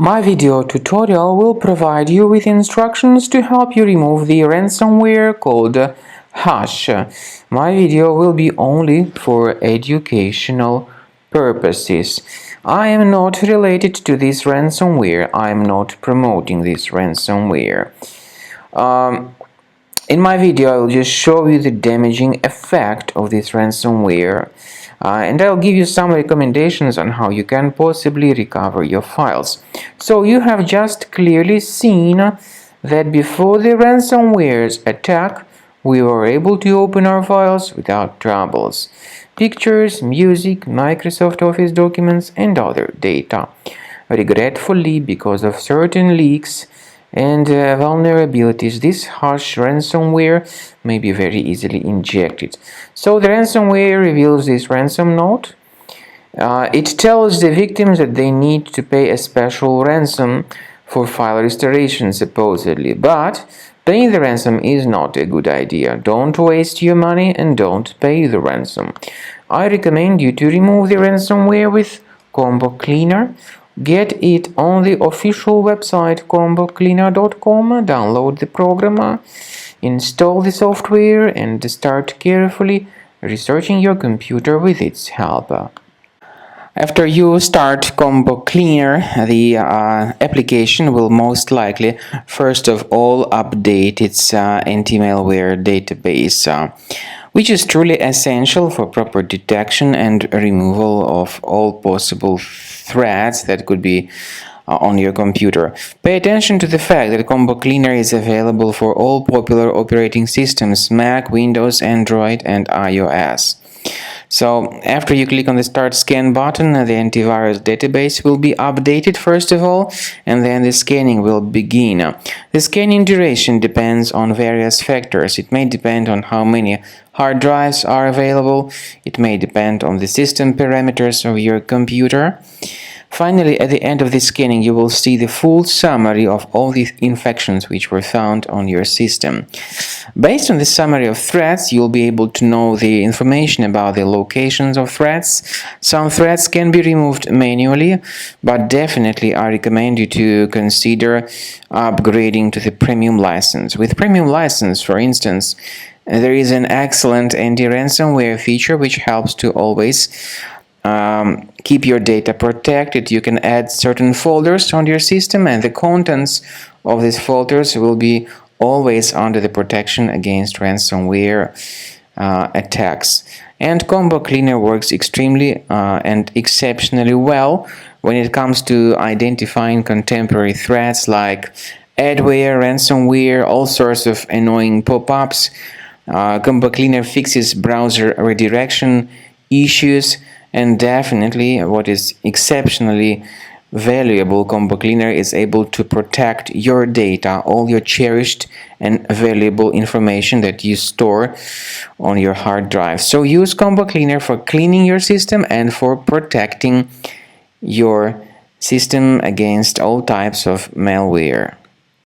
My video tutorial will provide you with instructions to help you remove the ransomware called Hash. My video will be only for educational purposes. I am not related to this ransomware. I am not promoting this ransomware. In my video, I will just show you the damaging effect of this ransomware, and I'll give you some recommendations on how you can possibly recover your files. So you have just clearly seen that before the ransomware's attack, we were able to open our files without troubles. Pictures, music, Microsoft Office documents, and other data. Regretfully, because of certain leaks and vulnerabilities, this harsh ransomware may be very easily injected. So the ransomware reveals this ransom note. It tells the victims that they need to pay a special ransom for file restoration, supposedly, but paying the ransom is not a good idea. Don't waste your money and don't pay the ransom. I recommend you to remove the ransomware with Combo Cleaner. Get it on the official website combocleaner.com, download the program, install the software, and start carefully researching your computer with its help. After you start Combo Cleaner, the application will most likely first of all update its anti-malware database, which is truly essential for proper detection and removal of all possible threats that could be on your computer. Pay attention to the fact that Combo Cleaner is available for all popular operating systems: Mac, Windows, Android, and iOS. So after you click on the Start Scan button, the antivirus database will be updated first of all, and then the scanning will begin. The scanning duration depends on various factors. It may depend on how many hard drives are available. It may depend on the system parameters of your computer. Finally, at the end of the scanning, you will see the full summary of all the infections which were found on your system. Based on the summary of threats, you'll be able to know the information about the locations of threats. Some threats can be removed manually, but definitely I recommend you to consider upgrading to the premium license. With premium license, for instance, there is an excellent anti-ransomware feature which helps to always keep your data protected. You can add certain folders on your system, and the contents of these folders will be always under the protection against ransomware attacks. And Combo Cleaner works extremely and exceptionally well when it comes to identifying contemporary threats like adware, ransomware, all sorts of annoying pop-ups. Combo Cleaner fixes browser redirection issues. And definitely, what is exceptionally valuable, Combo Cleaner is able to protect your data, all your cherished and valuable information that you store on your hard drive. So use Combo Cleaner for cleaning your system and for protecting your system against all types of malware.